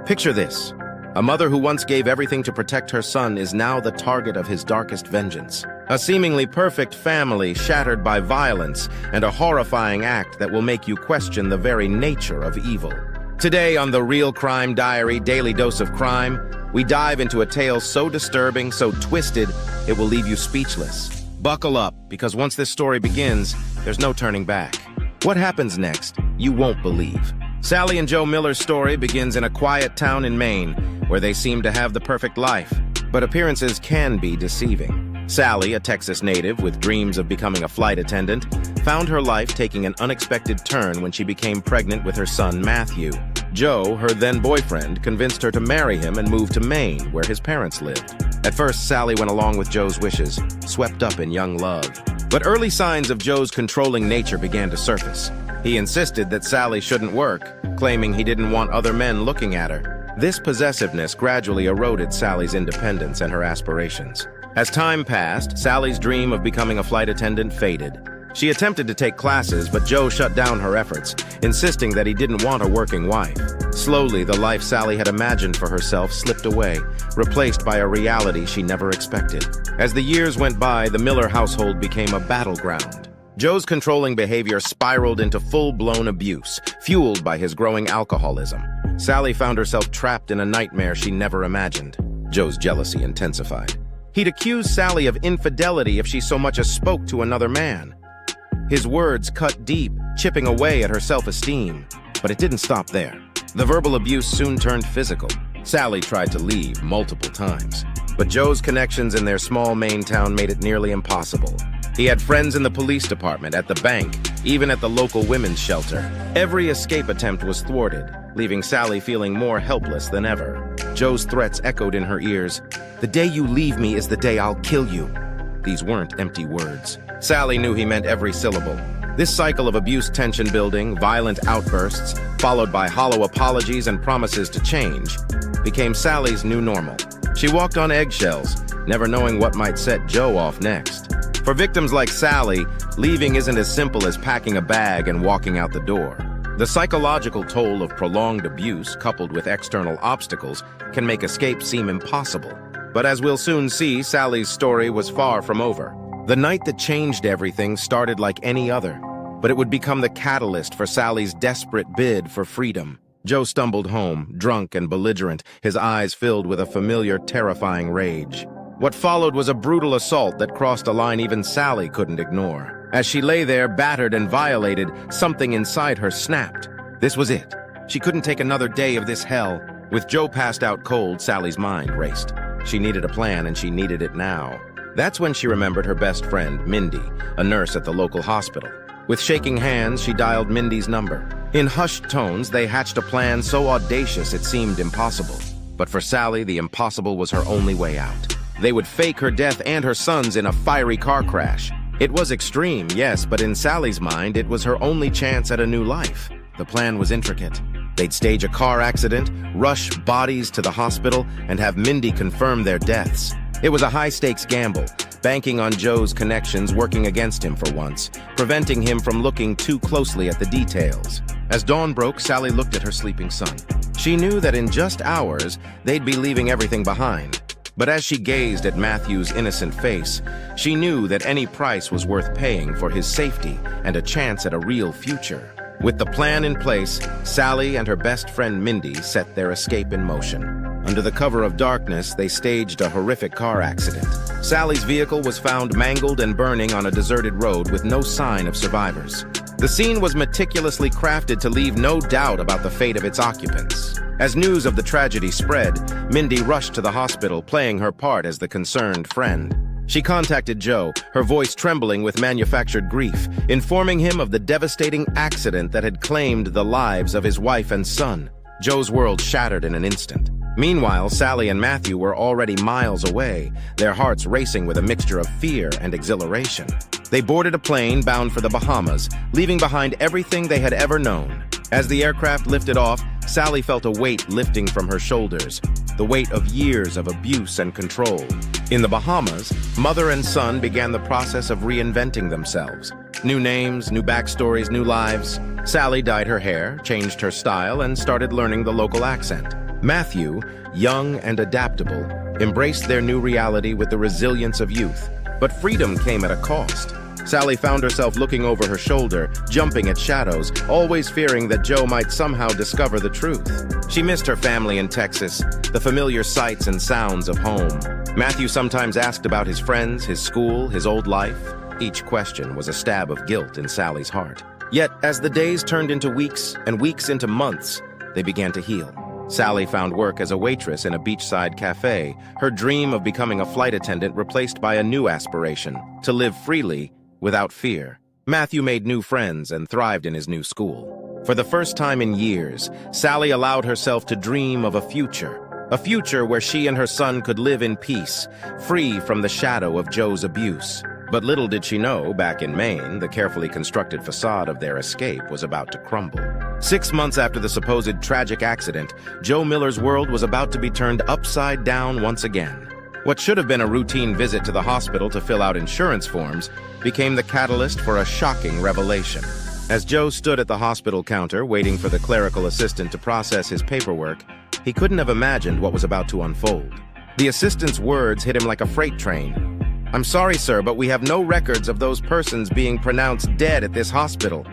Picture this. A mother who once gave everything to protect her son is now the target of his darkest vengeance. A seemingly perfect family shattered by violence and a horrifying act that will make you question the very nature of evil. Today on the Real Crime Diary Daily Dose of Crime, we dive into a tale so disturbing, so twisted, it will leave you speechless. Buckle up, because once this story begins, there's no turning back. What happens next, you won't believe. Sally and Joe Miller's story begins in a quiet town in Maine, where they seem to have the perfect life. But appearances can be deceiving. Sally, a Texas native with dreams of becoming a flight attendant, found her life taking an unexpected turn when she became pregnant with her son, Matthew. Joe, her then-boyfriend, convinced her to marry him and move to Maine, where his parents lived. At first, Sally went along with Joe's wishes, swept up in young love. But early signs of Joe's controlling nature began to surface. He insisted that Sally shouldn't work, claiming he didn't want other men looking at her. This possessiveness gradually eroded Sally's independence and her aspirations. As time passed, Sally's dream of becoming a flight attendant faded. She attempted to take classes, but Joe shut down her efforts, insisting that he didn't want a working wife. Slowly, the life Sally had imagined for herself slipped away, replaced by a reality she never expected. As the years went by, the Miller household became a battleground. Joe's controlling behavior spiraled into full-blown abuse, fueled by his growing alcoholism. Sally found herself trapped in a nightmare she never imagined. Joe's jealousy intensified. He'd accuse Sally of infidelity if she so much as spoke to another man. His words cut deep, chipping away at her self-esteem. But it didn't stop there. The verbal abuse soon turned physical. Sally tried to leave multiple times. But Joe's connections in their small Maine town made it nearly impossible. He had friends in the police department, at the bank, even at the local women's shelter. Every escape attempt was thwarted, leaving Sally feeling more helpless than ever. Joe's threats echoed in her ears. "The day you leave me is the day I'll kill you." These weren't empty words. Sally knew he meant every syllable. This cycle of abuse, tension building, violent outbursts, followed by hollow apologies and promises to change, became Sally's new normal. She walked on eggshells, never knowing what might set Joe off next. For victims like Sally, leaving isn't as simple as packing a bag and walking out the door. The psychological toll of prolonged abuse, coupled with external obstacles, can make escape seem impossible. But as we'll soon see, Sally's story was far from over. The night that changed everything started like any other, but it would become the catalyst for Sally's desperate bid for freedom. Joe stumbled home, drunk and belligerent, his eyes filled with a familiar, terrifying rage. What followed was a brutal assault that crossed a line even Sally couldn't ignore. As she lay there, battered and violated, something inside her snapped. This was it. She couldn't take another day of this hell. With Joe passed out cold, Sally's mind raced. She needed a plan, and she needed it now. That's when she remembered her best friend, Mindy, a nurse at the local hospital. With shaking hands, she dialed Mindy's number. In hushed tones, they hatched a plan so audacious it seemed impossible. But for Sally, the impossible was her only way out. They would fake her death and her son's in a fiery car crash. It was extreme, yes, but in Sally's mind, it was her only chance at a new life. The plan was intricate. They'd stage a car accident, rush bodies to the hospital, and have Mindy confirm their deaths. It was a high-stakes gamble, banking on Joe's connections working against him for once, preventing him from looking too closely at the details. As dawn broke, Sally looked at her sleeping son. She knew that in just hours, they'd be leaving everything behind. But as she gazed at Matthew's innocent face, she knew that any price was worth paying for his safety and a chance at a real future. With the plan in place, Sally and her best friend Mindy set their escape in motion. Under the cover of darkness, they staged a horrific car accident. Sally's vehicle was found mangled and burning on a deserted road with no sign of survivors. The scene was meticulously crafted to leave no doubt about the fate of its occupants. As news of the tragedy spread, Mindy rushed to the hospital, playing her part as the concerned friend. She contacted Joe, her voice trembling with manufactured grief, informing him of the devastating accident that had claimed the lives of his wife and son. Joe's world shattered in an instant. Meanwhile, Sally and Matthew were already miles away, their hearts racing with a mixture of fear and exhilaration. They boarded a plane bound for the Bahamas, leaving behind everything they had ever known. As the aircraft lifted off, Sally felt a weight lifting from her shoulders, the weight of years of abuse and control. In the Bahamas, mother and son began the process of reinventing themselves. New names, new backstories, new lives. Sally dyed her hair, changed her style, and started learning the local accent. Matthew, young and adaptable, embraced their new reality with the resilience of youth. But freedom came at a cost. Sally found herself looking over her shoulder, jumping at shadows, always fearing that Joe might somehow discover the truth. She missed her family in Texas, the familiar sights and sounds of home. Matthew sometimes asked about his friends, his school, his old life. Each question was a stab of guilt in Sally's heart. Yet, as the days turned into weeks and weeks into months, they began to heal. Sally found work as a waitress in a beachside cafe, her dream of becoming a flight attendant replaced by a new aspiration, to live freely without fear. Matthew made new friends and thrived in his new school. For the first time in years, Sally allowed herself to dream of a future where she and her son could live in peace, free from the shadow of Joe's abuse. But little did she know, back in Maine, the carefully constructed facade of their escape was about to crumble. 6 months after the supposed tragic accident, Joe Miller's world was about to be turned upside down once again. What should have been a routine visit to the hospital to fill out insurance forms became the catalyst for a shocking revelation. As Joe stood at the hospital counter waiting for the clerical assistant to process his paperwork, he couldn't have imagined what was about to unfold. The assistant's words hit him like a freight train. "I'm sorry, sir, but we have no records of those persons being pronounced dead at this hospital."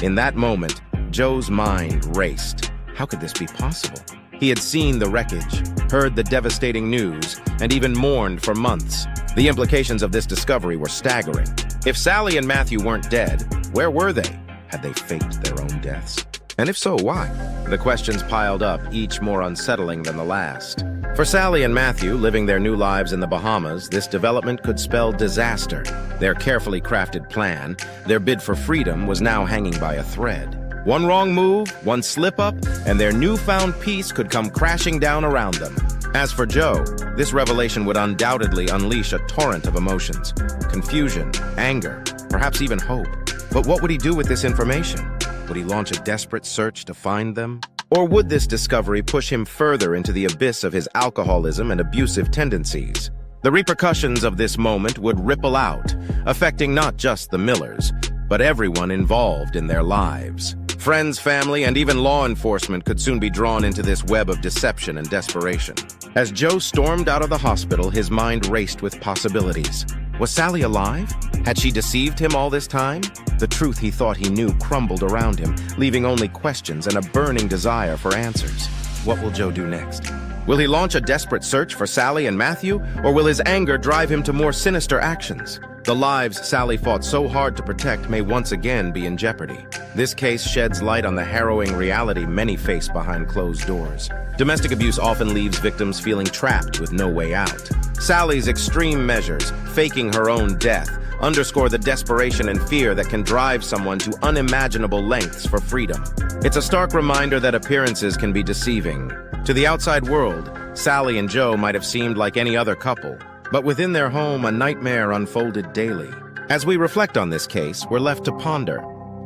In that moment, Joe's mind raced. How could this be possible? He had seen the wreckage, heard the devastating news, and even mourned for months. The implications of this discovery were staggering. If Sally and Matthew weren't dead, where were they? Had they faked their own deaths? And if so, why? The questions piled up, each more unsettling than the last. For Sally and Matthew, living their new lives in the Bahamas, this development could spell disaster. Their carefully crafted plan, their bid for freedom, was now hanging by a thread. One wrong move, one slip-up, and their newfound peace could come crashing down around them. As for Joe, this revelation would undoubtedly unleash a torrent of emotions. Confusion, anger, perhaps even hope. But what would he do with this information? Would he launch a desperate search to find them? Or would this discovery push him further into the abyss of his alcoholism and abusive tendencies? The repercussions of this moment would ripple out, affecting not just the Millers, but everyone involved in their lives. Friends, family, and even law enforcement could soon be drawn into this web of deception and desperation. As Joe stormed out of the hospital, his mind raced with possibilities. Was Sally alive? Had she deceived him all this time? The truth he thought he knew crumbled around him, leaving only questions and a burning desire for answers. What will Joe do next? Will he launch a desperate search for Sally and Matthew, or will his anger drive him to more sinister actions? The lives Sally fought so hard to protect may once again be in jeopardy. This case sheds light on the harrowing reality many face behind closed doors. Domestic abuse often leaves victims feeling trapped with no way out. Sally's extreme measures, faking her own death, underscore the desperation and fear that can drive someone to unimaginable lengths for freedom. It's a stark reminder that appearances can be deceiving. To the outside world, Sally and Joe might have seemed like any other couple, but within their home, a nightmare unfolded daily. As we reflect on this case, we're left to ponder.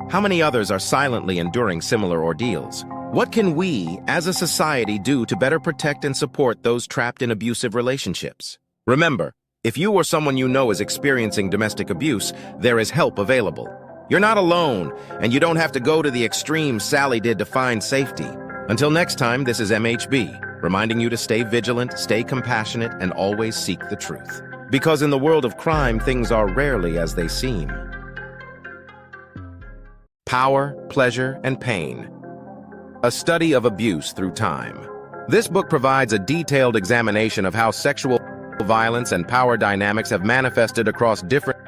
How many others are silently enduring similar ordeals? What can we, as a society, do to better protect and support those trapped in abusive relationships? Remember, if you or someone you know is experiencing domestic abuse, there is help available. You're not alone, and you don't have to go to the extreme Sally did to find safety. Until next time, this is MHB, reminding you to stay vigilant, stay compassionate, and always seek the truth. Because in the world of crime, things are rarely as they seem. Power, Pleasure, and Pain. A study of abuse through time. This book provides a detailed examination of how sexual violence and power dynamics have manifested across different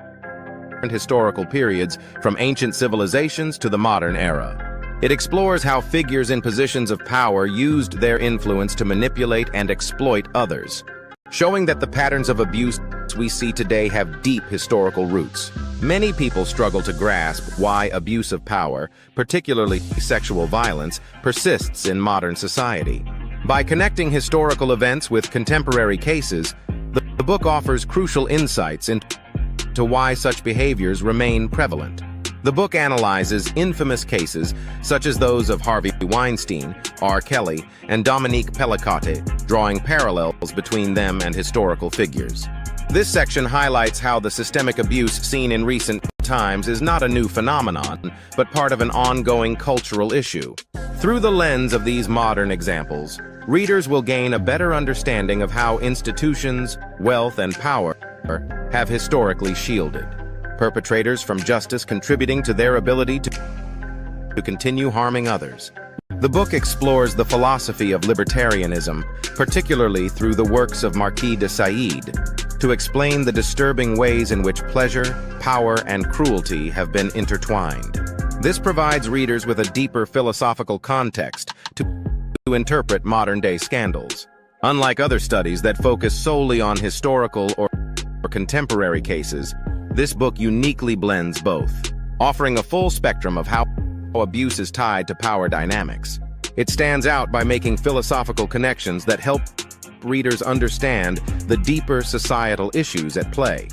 historical periods, from ancient civilizations to the modern era. It explores how figures in positions of power used their influence to manipulate and exploit others, showing that the patterns of abuse we see today have deep historical roots. Many people struggle to grasp why abuse of power, particularly sexual violence, persists in modern society. By connecting historical events with contemporary cases, the book offers crucial insights into why such behaviors remain prevalent. The book analyzes infamous cases such as those of Harvey Weinstein, R. Kelly, and Dominique Pellicotte, drawing parallels between them and historical figures. This section highlights how the systemic abuse seen in recent times is not a new phenomenon, but part of an ongoing cultural issue. Through the lens of these modern examples, readers will gain a better understanding of how institutions, wealth, and power have historically shielded perpetrators from justice, contributing to their ability to continue harming others. The book explores the philosophy of libertarianism, particularly through the works of Marquis de Sade, to explain the disturbing ways in which pleasure, power, and cruelty have been intertwined. This provides readers with a deeper philosophical context to interpret modern-day scandals. Unlike other studies that focus solely on historical or contemporary cases, this book uniquely blends both, offering a full spectrum of how abuse is tied to power dynamics. It stands out by making philosophical connections that help readers understand the deeper societal issues at play.